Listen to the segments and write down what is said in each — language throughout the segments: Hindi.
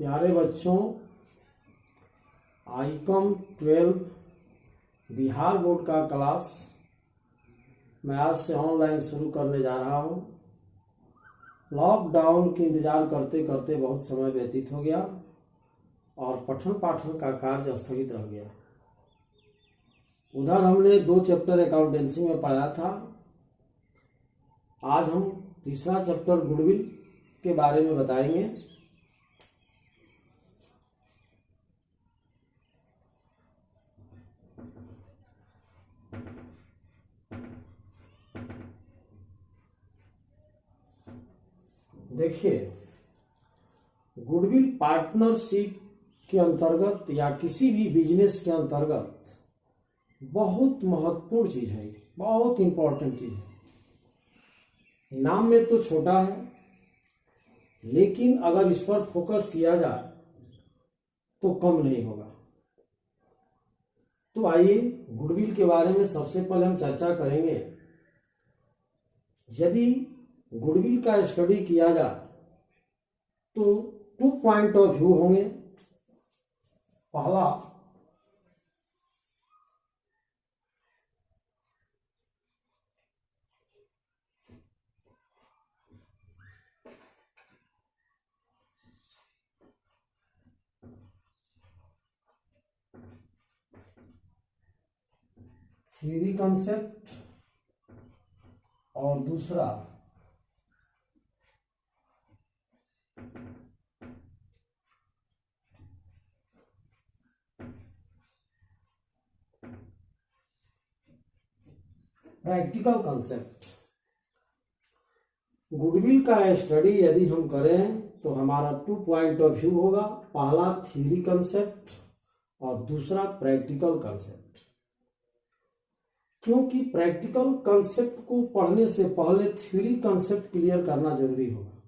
प्यारे बच्चों, आईकॉम 12 बिहार बोर्ड का क्लास मैं आज से ऑनलाइन शुरू करने जा रहा हूँ। लॉकडाउन के इंतजार करते करते बहुत समय व्यतीत हो गया और पठन पाठन का कार्य स्थगित रह गया। उधर हमने 2 चैप्टर अकाउंटेंसी में पढ़ा था। आज हम तीसरा चैप्टर गुडविल के बारे में बताएंगे। देखिए, गुडविल पार्टनरशिप के अंतर्गत या किसी भी बिजनेस के अंतर्गत बहुत महत्वपूर्ण चीज है, बहुत इंपॉर्टेंट चीज है। नाम में तो छोटा है, लेकिन अगर इस पर फोकस किया जाए तो कम नहीं होगा। तो आइए गुडविल के बारे में सबसे पहले हम चर्चा करेंगे। यदि गुडविल का स्टडी किया जाए तो 2 पॉइंट ऑफ व्यू होंगे। पहला, थ्योरी कॉन्सेप्ट और दूसरा प्रैक्टिकल कॉन्सेप्ट। गुडविल का स्टडी यदि हम करें तो हमारा 2 पॉइंट ऑफ व्यू होगा। पहला थ्योरी कॉन्सेप्ट और दूसरा प्रैक्टिकल कॉन्सेप्ट। क्योंकि प्रैक्टिकल कॉन्सेप्ट को पढ़ने से पहले थ्योरी कॉन्सेप्ट क्लियर करना जरूरी होगा।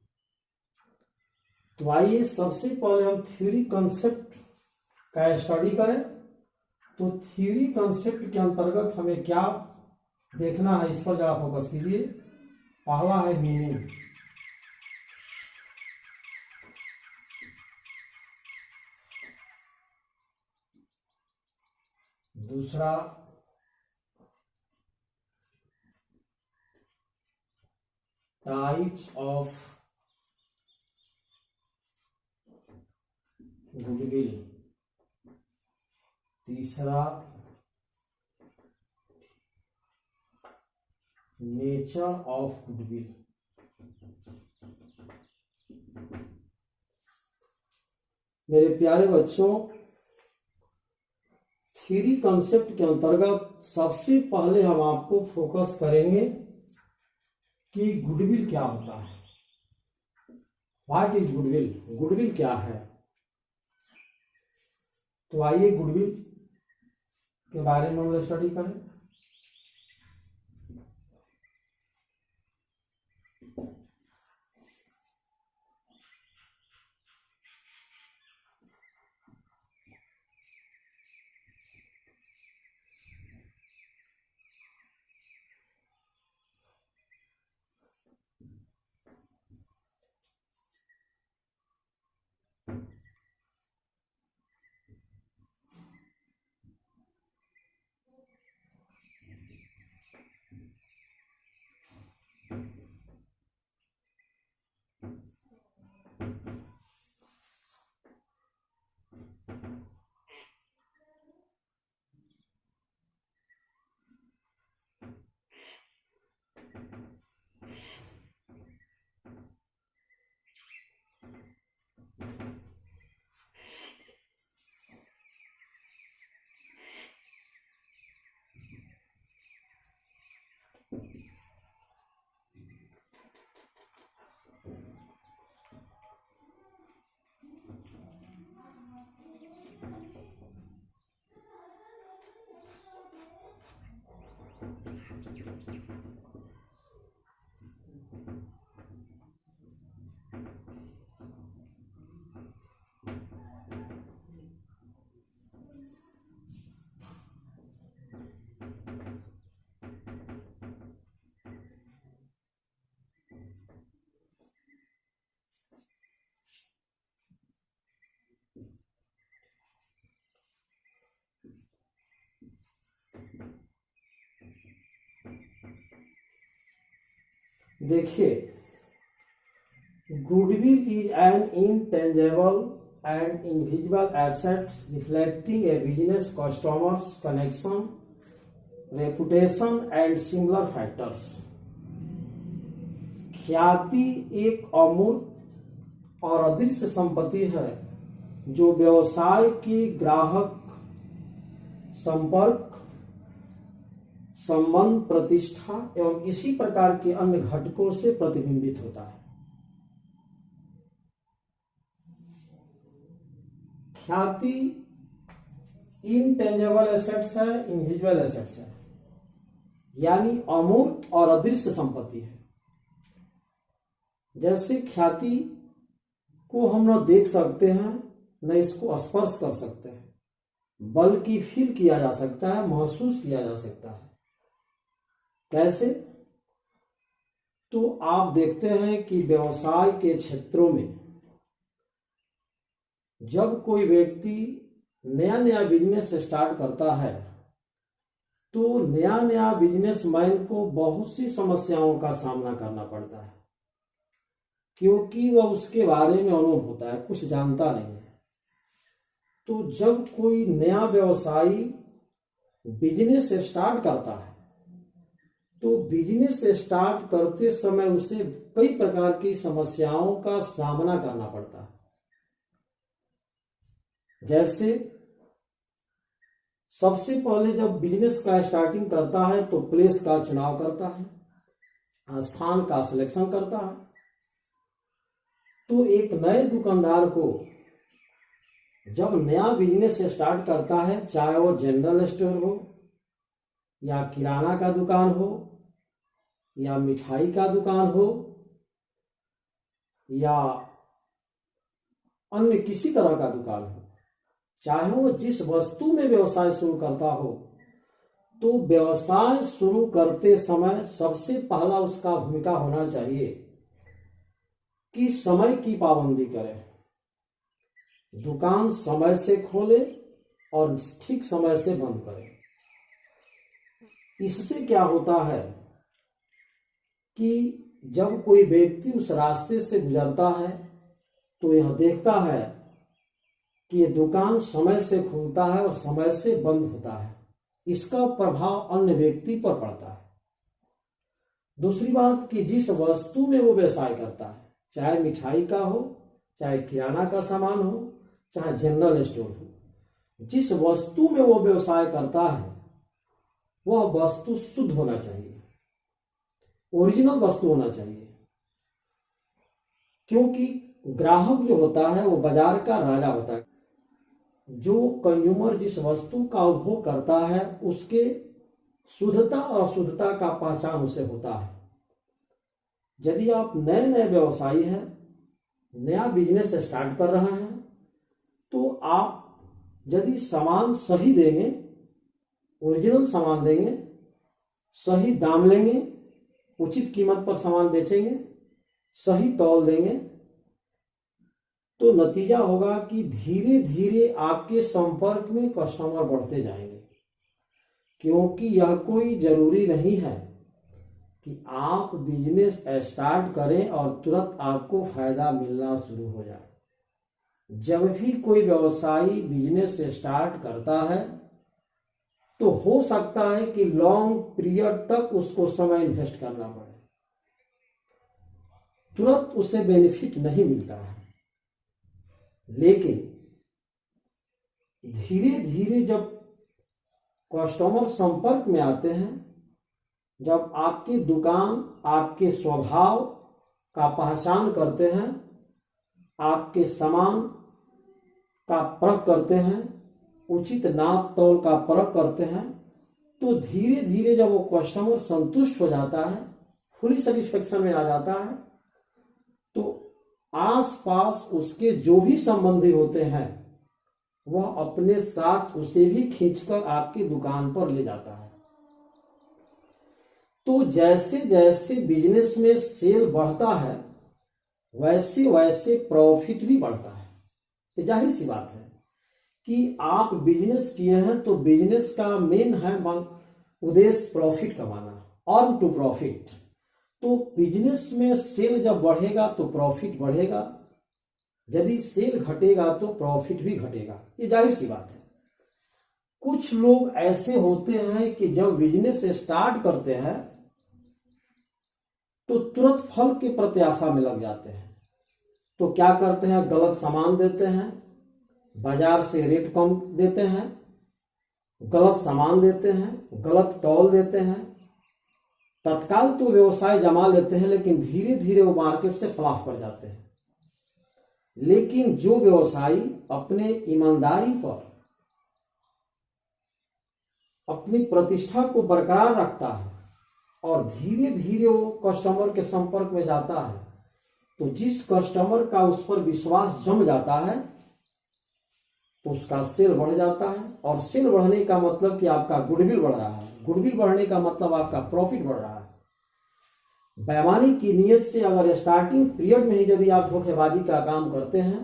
तो आइए सबसे पहले हम थ्योरी कॉन्सेप्ट का स्टडी करें। तो थ्योरी कॉन्सेप्ट के अंतर्गत हमें क्या देखना है, इस पर जरा फोकस कीजिए। पहला है मीनिंग, दूसरा टाइप्स ऑफ गुडविल, तीसरा नेचर ऑफ गुडविल। मेरे प्यारे बच्चों, थ्योरी कॉन्सेप्ट के अंतर्गत सबसे पहले हम आपको फोकस करेंगे कि गुडविल क्या होता है। What is goodwill? गुडविल क्या है? तो आइए गुडविल के बारे में हम स्टडी करें। देखिए, goodwill is an intangible and invisible asset reflecting a business customers connection, reputation and similar factors. ख्याति एक अमूर्त और अदृश्य संपत्ति है जो व्यवसाय के ग्राहक संपर्क, संबंध, प्रतिष्ठा एवं इसी प्रकार के अन्य घटकों से प्रतिबिंबित होता है। ख्याति इनटेंजेबल एसेट्स है, इनविजिबल एसेट्स है, यानी अमूर्त और अदृश्य संपत्ति है। जैसे ख्याति को हम न देख सकते हैं, न इसको स्पर्श कर सकते हैं, बल्कि फील किया जा सकता है, महसूस किया जा सकता है। कैसे? तो आप देखते हैं कि व्यवसाय के क्षेत्रों में जब कोई व्यक्ति नया नया बिजनेस स्टार्ट करता है तो नया नया बिजनेसमैन को बहुत सी समस्याओं का सामना करना पड़ता है, क्योंकि वह उसके बारे में अनून होता है, कुछ जानता नहीं है। तो जब कोई नया व्यवसायी बिजनेस स्टार्ट करता है तो बिजनेस स्टार्ट करते समय उसे कई प्रकार की समस्याओं का सामना करना पड़ता है। जैसे सबसे पहले जब बिजनेस का स्टार्टिंग करता है तो प्लेस का चुनाव करता है, स्थान का सिलेक्शन करता है। तो एक नए दुकानदार को जब नया बिजनेस स्टार्ट करता है, चाहे वो जनरल स्टोर हो या किराना का दुकान हो या मिठाई का दुकान हो या अन्य किसी तरह का दुकान हो, चाहे वो जिस वस्तु में व्यवसाय शुरू करता हो, तो व्यवसाय शुरू करते समय सबसे पहला उसका भूमिका होना चाहिए कि समय की पाबंदी करे, दुकान समय से खोले और ठीक समय से बंद करे। इससे क्या होता है कि जब कोई व्यक्ति उस रास्ते से गुजरता है तो यह देखता है कि ये दुकान समय से खुलता है और समय से बंद होता है, इसका प्रभाव अन्य व्यक्ति पर पड़ता है। दूसरी बात कि जिस वस्तु में वो व्यवसाय करता है, चाहे मिठाई का हो, चाहे किराना का सामान हो, चाहे जनरल स्टोर हो, जिस वस्तु में वो व्यवसाय करता है वह वस्तु शुद्ध होना चाहिए, ओरिजिनल वस्तु होना चाहिए। क्योंकि ग्राहक जो होता है वो बाजार का राजा होता है। जो कंज्यूमर जिस वस्तु का उपभोग करता है उसके शुद्धता और अशुद्धता का पहचान उसे होता है। यदि आप नए नए व्यवसायी हैं, नया बिजनेस स्टार्ट कर रहे हैं, तो आप यदि सामान सही देंगे, ओरिजिनल सामान देंगे, सही दाम लेंगे, उचित कीमत पर सामान बेचेंगे, सही तौल देंगे, तो नतीजा होगा कि धीरे धीरे आपके संपर्क में कस्टमर बढ़ते जाएंगे। क्योंकि यह कोई जरूरी नहीं है कि आप बिजनेस स्टार्ट करें और तुरंत आपको फायदा मिलना शुरू हो जाए। जब भी कोई व्यवसायी बिजनेस स्टार्ट करता है तो हो सकता है कि लॉन्ग पीरियड तक उसको समय इन्वेस्ट करना पड़े, तुरंत उसे बेनिफिट नहीं मिलता है। लेकिन धीरे धीरे जब कस्टमर संपर्क में आते हैं, जब आपकी दुकान आपके स्वभाव का पहचान करते हैं, आपके सामान का परख करते हैं, उचित नाप तौल का परख करते हैं, तो धीरे धीरे जब वो कस्टमर संतुष्ट हो जाता है, फुली सेटिस्फेक्शन में आ जाता है, तो आसपास उसके जो भी संबंधी होते हैं वह अपने साथ उसे भी खींचकर आपकी दुकान पर ले जाता है। तो जैसे जैसे बिजनेस में सेल बढ़ता है वैसे वैसे प्रॉफिट भी बढ़ता है। ये जाहिर सी बात है कि आप बिजनेस किए हैं तो बिजनेस का मेन है उद्देश्य प्रॉफिट कमाना, अर्न टू प्रॉफिट। तो बिजनेस में सेल जब बढ़ेगा तो प्रॉफिट बढ़ेगा, यदि सेल घटेगा तो प्रॉफिट भी घटेगा, ये जाहिर सी बात है। कुछ लोग ऐसे होते हैं कि जब बिजनेस स्टार्ट करते हैं तो तुरंत फल के प्रत्याशा में लग जाते हैं। तो क्या करते हैं, गलत सामान देते हैं, बाजार से रेट कम देते हैं, गलत सामान देते हैं, गलत तौल देते हैं, तत्काल तो व्यवसाय जमा लेते हैं, लेकिन धीरे धीरे वो मार्केट से फ्लॉप कर जाते हैं। लेकिन जो व्यवसायी अपने ईमानदारी पर अपनी प्रतिष्ठा को बरकरार रखता है और धीरे धीरे वो कस्टमर के संपर्क में जाता है, तो जिस कस्टमर का उस पर विश्वास जम जाता है तो उसका सेल बढ़ जाता है। और सेल बढ़ने का मतलब कि आपका गुडविल बढ़ रहा है, गुडविल बढ़ने का मतलब आपका प्रॉफिट बढ़ रहा है। बेईमानी की नीयत से अगर स्टार्टिंग पीरियड में ही यदि आप धोखेबाजी का काम करते हैं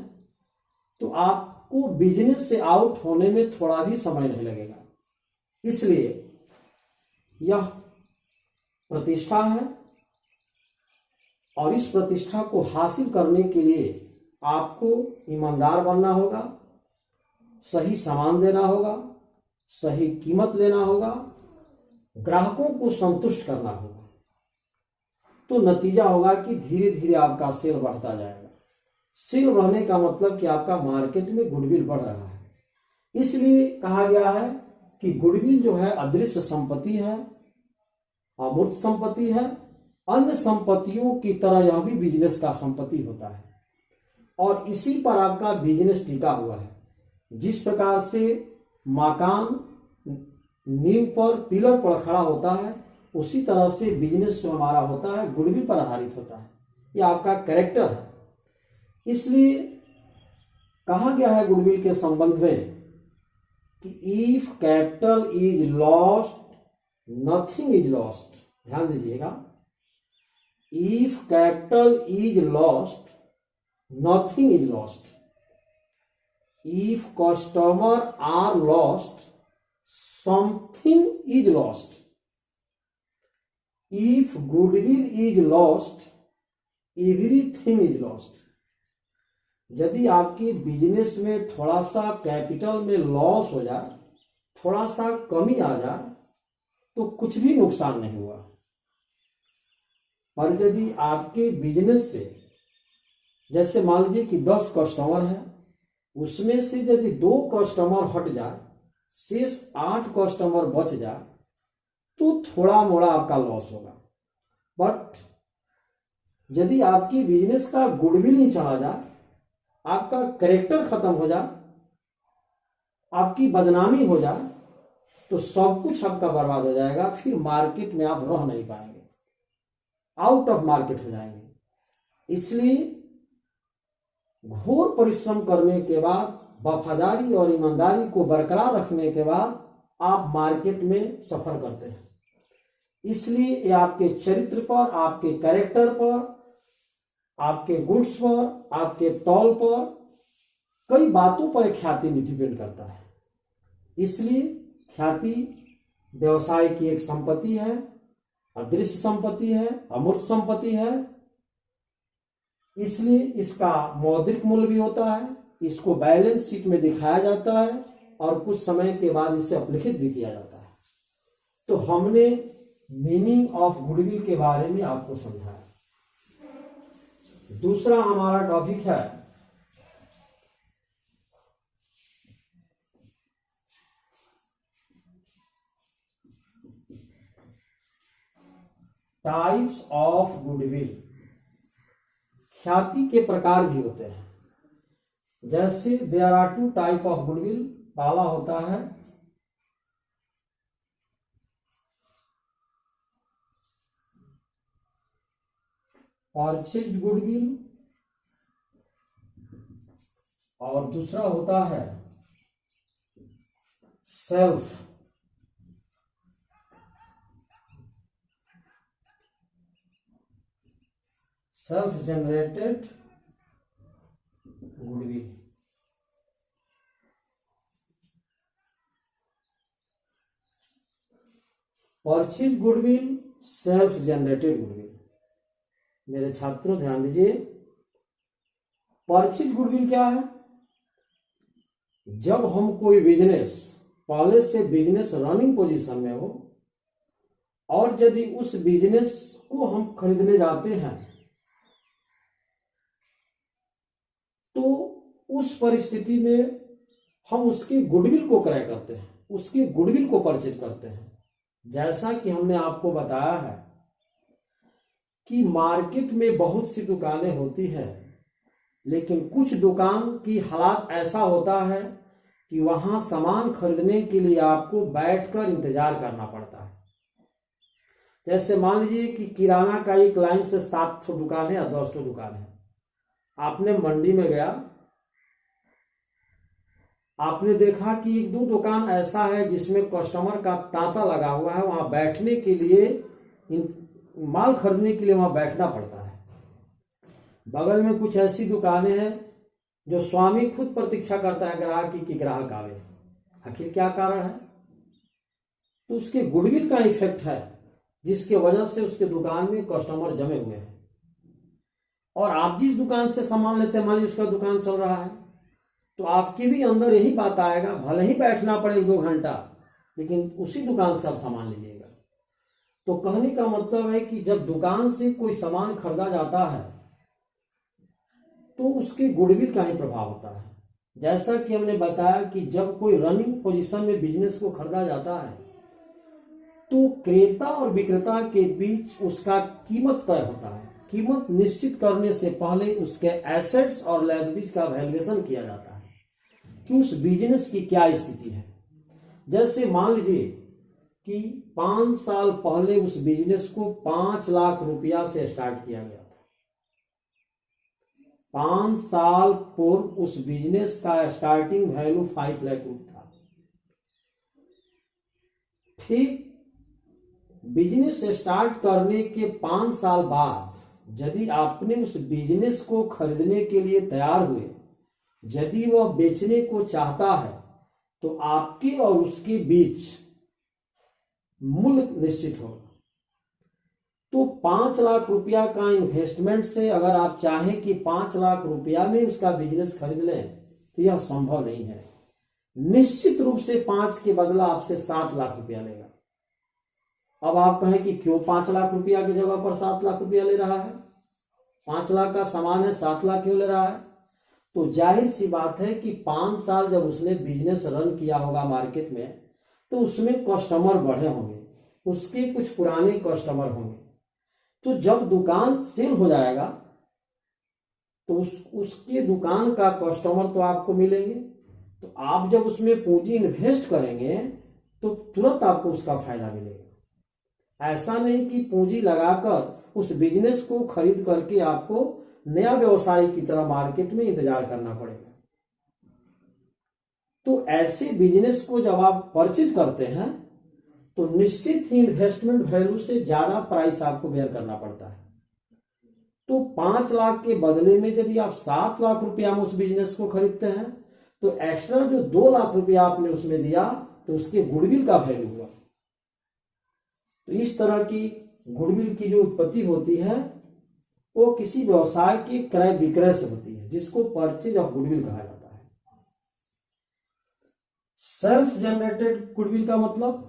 तो आपको बिजनेस से आउट होने में थोड़ा भी समय नहीं लगेगा। इसलिए यह प्रतिष्ठा है और इस प्रतिष्ठा को हासिल करने के लिए आपको ईमानदार बनना होगा, सही सामान देना होगा, सही कीमत लेना होगा, ग्राहकों को संतुष्ट करना होगा। तो नतीजा होगा कि धीरे धीरे आपका सेल बढ़ता जाएगा। सेल बढ़ने का मतलब कि आपका मार्केट में गुडविल बढ़ रहा है। इसलिए कहा गया है कि गुडविल जो है अदृश्य संपत्ति है, अमूर्त संपत्ति है। अन्य संपत्तियों की तरह यह भी बिजनेस का संपत्ति होता है और इसी पर आपका बिजनेस टिका हुआ है। जिस प्रकार से मकान नींव पर पिलर पर खड़ा होता है, उसी तरह से बिजनेस जो हमारा होता है गुडविल पर आधारित होता है। यह आपका कैरेक्टर है। इसलिए कहा गया है गुडविल के संबंध में कि if capital is lost nothing is lost. ध्यान दीजिएगा, if capital is lost nothing is lost, if customer are lost something is lost, if goodwill is lost everything is lost. यदि आपके बिजनेस में थोड़ा सा कैपिटल में लॉस हो जाए, थोड़ा सा कमी आ जाए, तो कुछ भी नुकसान नहीं हुआ। पर यदि आपके बिजनेस से, जैसे मान लीजिए कि 10 कस्टमर है, उसमें से यदि 2 कस्टमर हट जाए, शेष 8 कस्टमर बच जाए, तो थोड़ा मोड़ा आपका लॉस होगा। बट यदि आपकी बिजनेस का गुडविल नहीं चला जाए, आपका कैरेक्टर खत्म हो जाए, आपकी बदनामी हो जाए, तो सब कुछ आपका बर्बाद हो जाएगा। फिर मार्केट में आप रह नहीं पाएंगे, आउट ऑफ मार्केट हो जाएंगे। इसलिए घोर परिश्रम करने के बाद, वफादारी और ईमानदारी को बरकरार रखने के बाद आप मार्केट में सफर करते हैं। इसलिए ये आपके चरित्र पर, आपके कैरेक्टर पर, आपके गुड्स पर, आपके तौल पर, कई बातों पर ख्याति डिपेंड करता है। इसलिए ख्याति व्यवसाय की एक संपत्ति है, अदृश्य संपत्ति है, अमूर्त संपत्ति है। इसलिए इसका मौद्रिक मूल्य भी होता है, इसको बैलेंस शीट में दिखाया जाता है और कुछ समय के बाद इसे अपलिखित भी किया जाता है। तो हमने मीनिंग ऑफ गुडविल के बारे में आपको समझाया। दूसरा हमारा टॉपिक है टाइप्स ऑफ गुडविल। ख्याति के प्रकार भी होते हैं। जैसे there are 2 type of goodwill. पहला होता है परचेज्ड गुडविल और दूसरा होता है self generated goodwill. Purchase goodwill, self generated goodwill. मेरे छात्रों ध्यान दीजिए, परिचित गुडविल क्या है? जब हम कोई बिजनेस पहले से बिजनेस रनिंग पोजीशन में हो और यदि उस बिजनेस को हम खरीदने जाते हैं तो उस परिस्थिति में हम उसके गुडविल को क्रय करते हैं, उसके गुडविल को परचेज करते हैं। जैसा कि हमने आपको बताया है कि मार्केट में बहुत सी दुकानें होती हैं, लेकिन कुछ दुकान की हालात ऐसा होता है कि वहां सामान खरीदने के लिए आपको बैठकर इंतजार करना पड़ता है। जैसे मान लीजिए कि किराना का एक लाइन से 7 दुकान है या 10 दुकान है। आपने मंडी में गया, आपने देखा कि 1-2 दुकान ऐसा है जिसमें कस्टमर का तांता लगा हुआ है, वहां बैठने के लिए, माल खरीदने के लिए वहां बैठना पड़ता है। बगल में कुछ ऐसी दुकानें हैं जो स्वामी खुद प्रतीक्षा करता है ग्राहक की कि ग्राहक आवे। आखिर क्या कारण है? तो उसके गुडविल का इफेक्ट है, जिसके वजह से उसके दुकान में कस्टमर जमे हुए हैं। और आप जिस दुकान से सामान लेते हैं, मान लीजिए उसका दुकान चल रहा है, तो आपके भी अंदर यही बात आएगा, भले ही बैठना पड़े 2 घंटा, लेकिन उसी दुकान से आप सामान लीजिएगा। तो कहने का मतलब है कि जब दुकान से कोई सामान खरीदा जाता है तो उसके गुडविल का ही प्रभाव होता है। जैसा कि हमने बताया कि जब कोई रनिंग पोजीशन में बिजनेस को खरीदा जाता है तो क्रेता और विक्रेता के बीच उसका कीमत तय होता है। कीमत निश्चित करने से पहले उसके एसेट्स और लायबिलिटीज का वैल्यूएशन किया जाता है कि उस बिजनेस की क्या स्थिति है। जैसे मान लीजिए कि 5 साल पहले उस बिजनेस को 5 लाख रुपया से स्टार्ट किया गया था। 5 साल पूर्व उस बिजनेस का स्टार्टिंग वैल्यू 5 लाख रुपया था। ठीक बिजनेस स्टार्ट करने के 5 साल बाद यदि आपने उस बिजनेस को खरीदने के लिए तैयार हुए, यदि वह बेचने को चाहता है, तो आपके और उसके बीच मूल्य निश्चित होगा। तो 5 लाख रुपया का इन्वेस्टमेंट से अगर आप चाहें कि 5 लाख रुपया में उसका बिजनेस खरीद लें, तो यह संभव नहीं है। निश्चित रूप से 5 के बदला आपसे 7 लाख रुपया लेगा। अब आप कहें कि क्यों 5 लाख रुपया की जगह पर 7 लाख रुपया ले रहा है? 5 लाख का सामान है, 7 लाख क्यों ले रहा है? तो जाहिर सी बात है कि 5 साल जब उसने बिजनेस रन किया होगा मार्केट में, तो उसमें कस्टमर बढ़े होंगे, उसके कुछ पुराने कस्टमर होंगे। तो जब दुकान सेल हो जाएगा तो उसके दुकान का कस्टमर तो आपको मिलेंगे। तो आप जब उसमें पूंजी इन्वेस्ट करेंगे तो तुरंत आपको उसका फायदा मिलेगा। ऐसा नहीं कि पूंजी लगाकर उस बिजनेस को खरीद करके आपको नया व्यवसाय की तरह मार्केट में इंतजार करना पड़ेगा। तो ऐसे बिजनेस को जब आप परचेज करते हैं तो निश्चित ही इन्वेस्टमेंट वैल्यू से ज्यादा प्राइस आपको बेयर करना पड़ता है। तो 5 लाख के बदले में यदि आप 7 लाख रुपया में उस बिजनेस को खरीदते हैं तो एक्स्ट्रा जो 2 लाख रुपया आपने उसमें दिया तो उसके गुडविल का वैल्यू हुआ। तो इस तरह की गुडविल की जो उत्पत्ति होती है वो किसी व्यवसाय के क्रय विक्रय से होती है, जिसको परचेज ऑफ गुडविल कहा जाता है। सेल्फ जनरेटेड गुडविल का मतलब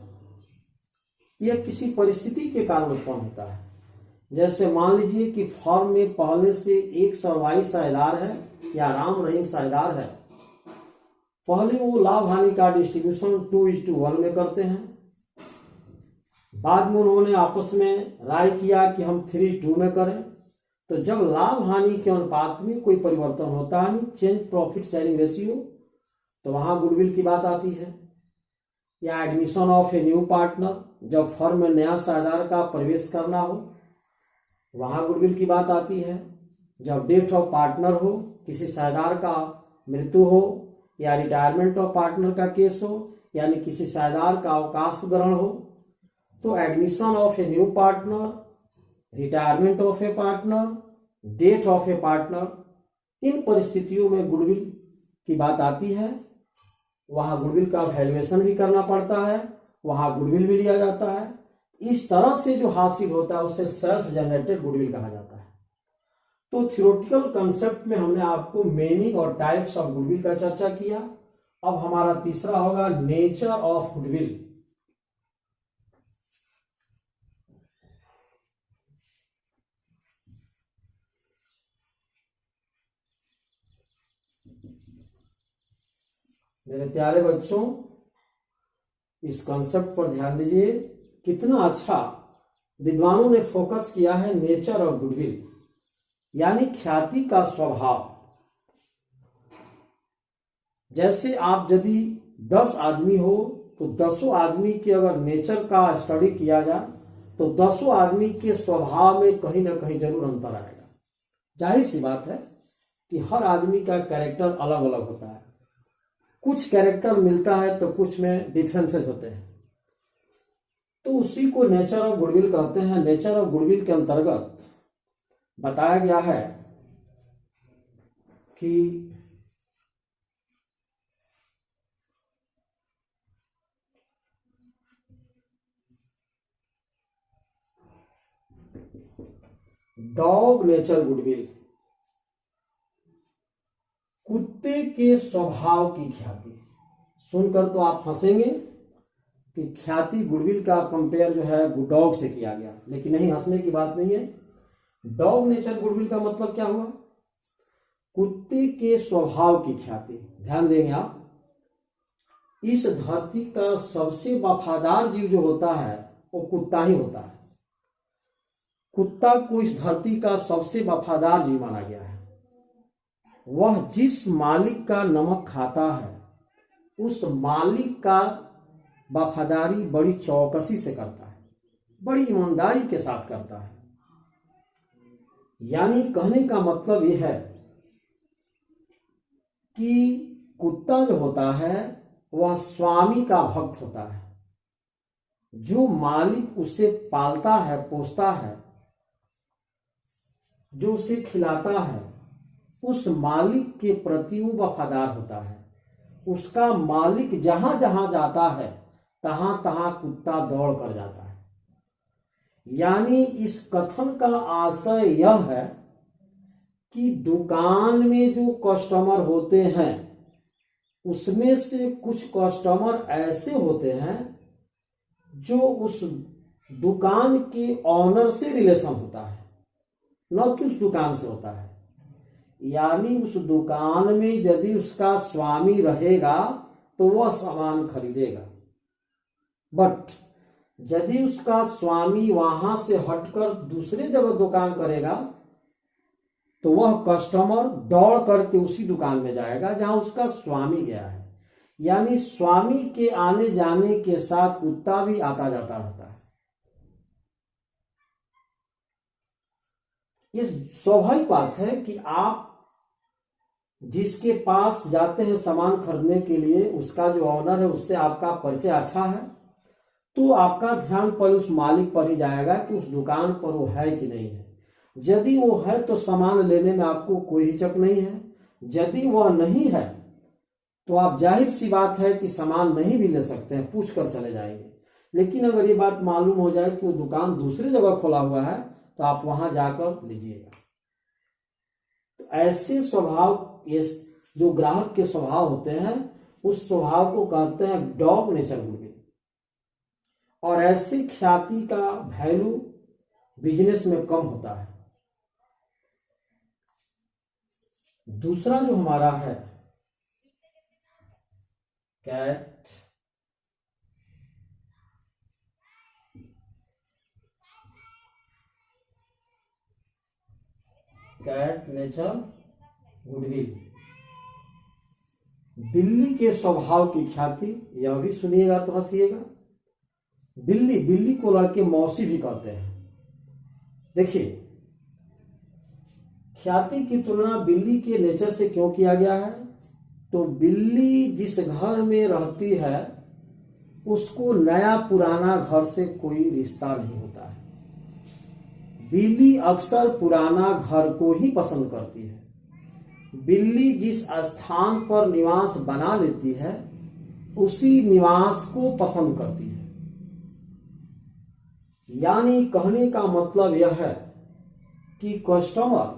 यह किसी परिस्थिति के कारण उत्पन्न होता है। जैसे मान लीजिए कि फर्म में पहले से एक सरवाई साझेदार है या राम रहीम साझेदार है। पहले वो लाभ हानि का डिस्ट्रीब्यूशन 2:1 में करते हैं, बाद में उन्होंने आपस में राय किया कि हम 3:2 में करें। तो जब लाभ हानि के अनुपात में कोई परिवर्तन होता है, चेंज प्रॉफिट शेयरिंग रेशियो, तो वहां गुडविल की बात आती है। या admission of a new partner, जब फर्म में नया साझेदार का प्रवेश करना हो, वहां गुडविल की बात आती है। जब डेथ ऑफ पार्टनर हो, किसी साझेदार का मृत्यु हो या रिटायरमेंट ऑफ पार्टनर का केस हो, यानी किसी साझेदार का अवकाश ग्रहण हो, तो admission of a new partner, retirement of a partner, death of a partner, इन परिस्थितियों में गुडविल की बात आती है। वहां गुडविल का वैल्यूएशन भी करना पड़ता है, वहां गुडविल भी लिया जाता है। इस तरह से जो हासिल होता है उसे सेल्फ जनरेटेड गुडविल कहा जाता है। तो थियोरेटिकल कंसेप्ट में हमने आपको मीनिंग और टाइप्स ऑफ गुडविल का चर्चा किया। अब हमारा तीसरा होगा नेचर ऑफ गुडविल। मेरे प्यारे बच्चों, इस कॉन्सेप्ट पर ध्यान दीजिए। कितना अच्छा विद्वानों ने फोकस किया है नेचर ऑफ गुडविल, यानी ख्याति का स्वभाव। जैसे आप यदि 10 आदमी हो तो 10 आदमी के अगर नेचर का स्टडी किया जाए तो 10 आदमी के स्वभाव में कहीं ना कहीं जरूर अंतर आएगा। जाहिर सी बात है कि हर आदमी का कैरेक्टर अलग अलग होता है, कुछ कैरेक्टर मिलता है तो कुछ में डिफरेंसेस होते हैं। तो उसी को नेचर ऑफ गुडविल कहते हैं। नेचर ऑफ गुडविल के अंतर्गत बताया गया है कि डॉग नेचर गुडविल, कुत्ते के स्वभाव की ख्याति। सुनकर तो आप हंसेंगे कि ख्याति गुडविल का कंपेयर जो है डॉग से किया गया, लेकिन नहीं, हंसने की बात नहीं है। डॉग नेचर गुडविल का मतलब क्या हुआ? कुत्ते के स्वभाव की ख्याति। ध्यान देंगे आप, इस धरती का सबसे वफादार जीव जो होता है वो कुत्ता ही होता है। कुत्ता को इस धरती का सबसे वफादार जीव माना गया है। वह जिस मालिक का नमक खाता है उस मालिक का वफादारी बड़ी चौकसी से करता है, बड़ी ईमानदारी के साथ करता है। यानी कहने का मतलब यह है कि कुत्ता जो होता है वह स्वामी का भक्त होता है। जो मालिक उसे पालता है, पोसता है, जो उसे खिलाता है, उस मालिक के प्रति वो वफादार होता है। उसका मालिक जहां जहां जाता है तहां तहां कुत्ता दौड़ कर जाता है। यानी इस कथन का आशय यह है कि दुकान में जो कस्टमर होते हैं उसमें से कुछ कस्टमर ऐसे होते हैं जो उस दुकान के ऑनर से रिलेशन होता है, न कि उस दुकान से होता है। यानी उस दुकान में यदि उसका स्वामी रहेगा तो वह सामान खरीदेगा, बट यदि उसका स्वामी वहां से हटकर दूसरे जगह दुकान करेगा तो वह कस्टमर दौड़ करके उसी दुकान में जाएगा जहां उसका स्वामी गया है। यानी स्वामी के आने जाने के साथ कुत्ता भी आता जाता रहता है। ये स्वाभाविक बात है कि आप जिसके पास जाते हैं सामान खरीदने के लिए, उसका जो ऑनर है उससे आपका परिचय अच्छा है तो आपका ध्यान पर उस मालिक पर ही जाएगा कि उस दुकान पर वो है कि नहीं है। यदि वो है तो सामान लेने में आपको कोई हिचक नहीं है, यदि वह नहीं है तो आप जाहिर सी बात है कि सामान नहीं भी ले सकते हैं, पूछ कर चले जाएंगे। लेकिन अगर ये बात मालूम हो जाए कि वो दुकान दूसरी जगह खोला हुआ है तो आप वहां जाकर लीजिएगा। तो ऐसे स्वभाव, ये जो ग्राहक के स्वभाव होते हैं उस स्वभाव को कहते हैं डॉग नेचर गुडविल। और ऐसी ख्याति का वैल्यू बिजनेस में कम होता है। दूसरा जो हमारा है कैट नेचर गुडविल। बिल्ली के स्वभाव की ख्याति, यह भी सुनिएगा तो हंसिएगा। बिल्ली को लड़के मौसी भी कहते हैं। देखिए, ख्याति की तुलना बिल्ली के नेचर से क्यों किया गया है? तो बिल्ली जिस घर में रहती है उसको नया पुराना घर से कोई रिश्ता नहीं होता है। बिल्ली अक्सर पुराना घर को ही पसंद करती है। बिल्ली जिस स्थान पर निवास बना लेती है उसी निवास को पसंद करती है। यानी कहने का मतलब यह है कि कस्टमर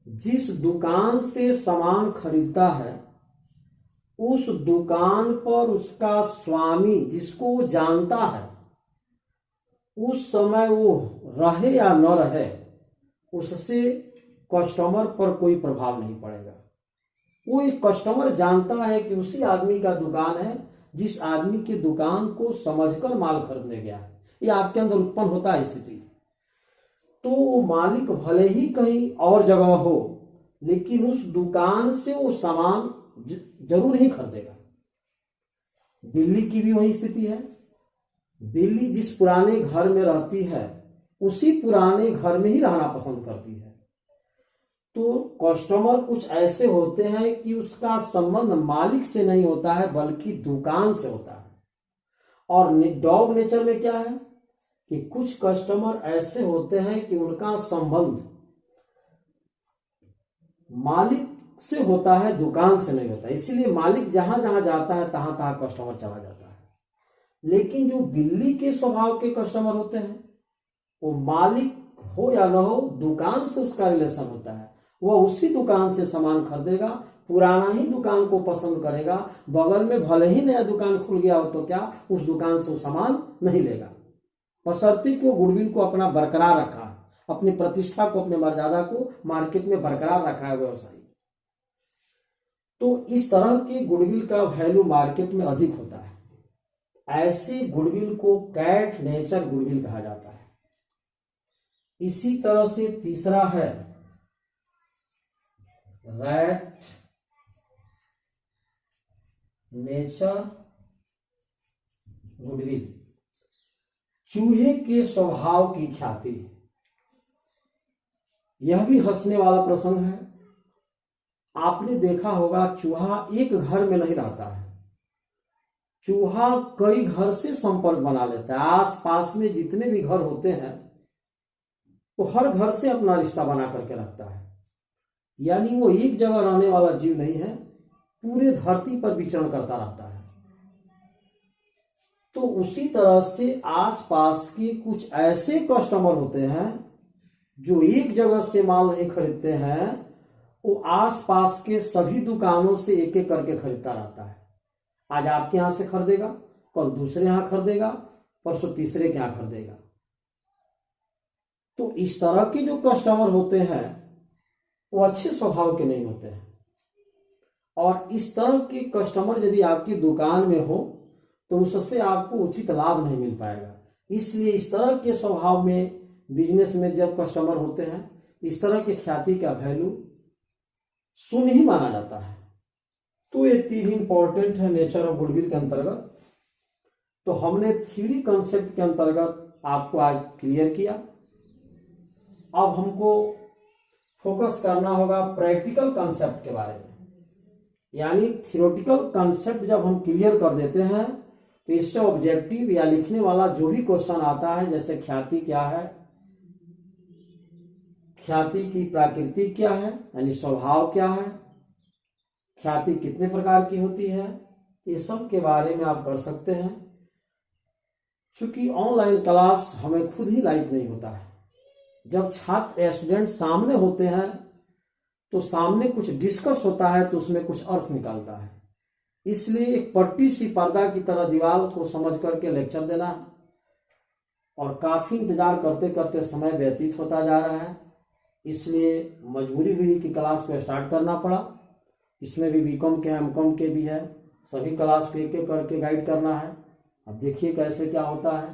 जिस दुकान से सामान खरीदता है उस दुकान पर उसका स्वामी, जिसको वो जानता है, उस समय वो रहे या न रहे, उससे कस्टमर पर कोई प्रभाव नहीं पड़ेगा। वो एक कस्टमर जानता है कि उसी आदमी का दुकान है जिस आदमी की दुकान को समझकर माल खरीदने गया है। ये आपके अंदर उत्पन्न होता है स्थिति। तो वो मालिक भले ही कहीं और जगह हो, लेकिन उस दुकान से वो सामान जरूर ही खरीदेगा। बिल्ली की भी वही स्थिति है। बिल्ली जिस पुराने घर में रहती है उसी पुराने घर में ही रहना पसंद करती है। तो कस्टमर कुछ ऐसे होते हैं कि उसका संबंध मालिक से नहीं होता है बल्कि दुकान से होता है। और डॉग नेचर में क्या है कि कुछ कस्टमर ऐसे होते हैं कि उनका संबंध मालिक से होता है, दुकान से नहीं होता। इसीलिए मालिक जहां जहां जाता है तहां तहां कस्टमर चला जाता है। लेकिन जो बिल्ली के स्वभाव के कस्टमर होते हैं, वो मालिक हो या न हो, दुकान से उसका रिलेशन होता है। वह उसी दुकान से सामान खरीदेगा, पुराना ही दुकान को पसंद करेगा। बगल में भले ही नया दुकान खुल गया हो तो क्या, उस दुकान से वो सामान नहीं लेगा, बशर्ते कि वो गुडविल को अपना बरकरार रखा है, अपनी प्रतिष्ठा को, अपने मर्यादा को मार्केट में बरकरार रखा है व्यवसायी। तो इस तरह की गुडविल का वैल्यू मार्केट में अधिक होता है। ऐसी गुडविल को कैट नेचर गुडविल कहा जाता है। इसी तरह से तीसरा है रैट नेचर गुडविल, चूहे के स्वभाव की ख्याति। यह भी हंसने वाला प्रसंग है। आपने देखा होगा चूहा एक घर में नहीं रहता है, चूहा कई घर से संपर्क बना लेता है। आस पास में जितने भी घर होते हैं वो हर घर से अपना रिश्ता बना करके रखता है। यानी वो एक जगह रहने वाला जीव नहीं है, पूरे धरती पर विचरण करता रहता है। तो उसी तरह से आसपास के कुछ ऐसे कस्टमर होते हैं जो एक जगह से माल नहीं खरीदते हैं, वो आसपास के सभी दुकानों से एक एक करके खरीदता रहता है। आज आपके यहां से खरीदेगा, कल दूसरे यहां खरीदेगा, परसों तीसरे के यहां खरीदेगा। तो इस तरह के जो कस्टमर होते हैं वो अच्छे स्वभाव के नहीं होते हैं। और इस तरह के कस्टमर यदि आपकी दुकान में हो तो उससे आपको उचित लाभ नहीं मिल पाएगा। इसलिए इस तरह के स्वभाव में बिजनेस में जब कस्टमर होते हैं, इस तरह की ख्याति का वैल्यू शून्य ही माना जाता है। तो ये तीन इंपॉर्टेंट है नेचर ऑफ गुडविल के अंतर्गत। तो हमने थ्योरी कॉन्सेप्ट के अंतर्गत आपको आज क्लियर किया। अब हमको फोकस करना होगा प्रैक्टिकल कॉन्सेप्ट के बारे में। यानी थ्योरेटिकल कॉन्सेप्ट जब हम क्लियर कर देते हैं तो इससे ऑब्जेक्टिव या लिखने वाला जो भी क्वेश्चन आता है, जैसे ख्याति क्या है, ख्याति की प्रकृति क्या है, यानी स्वभाव क्या है, ख्याति कितने प्रकार की होती है, ये सब के बारे में आप कर सकते हैं। चूंकि ऑनलाइन क्लास हमें खुद ही लाइव नहीं होता है, जब छात्र स्टूडेंट सामने होते हैं तो सामने कुछ डिस्कस होता है तो उसमें कुछ अर्थ निकलता है। इसलिए एक पट्टी सी पर्दा की तरह दीवार को समझ करके लेक्चर देना है। और काफी इंतजार करते करते समय व्यतीत होता जा रहा है, इसलिए मजबूरी हुई कि क्लास को स्टार्ट करना पड़ा। इसमें भी बीकॉम के एमकॉम के भी है, सभी क्लास को एक एक करके गाइड करना है। अब देखिए कैसे क्या होता है।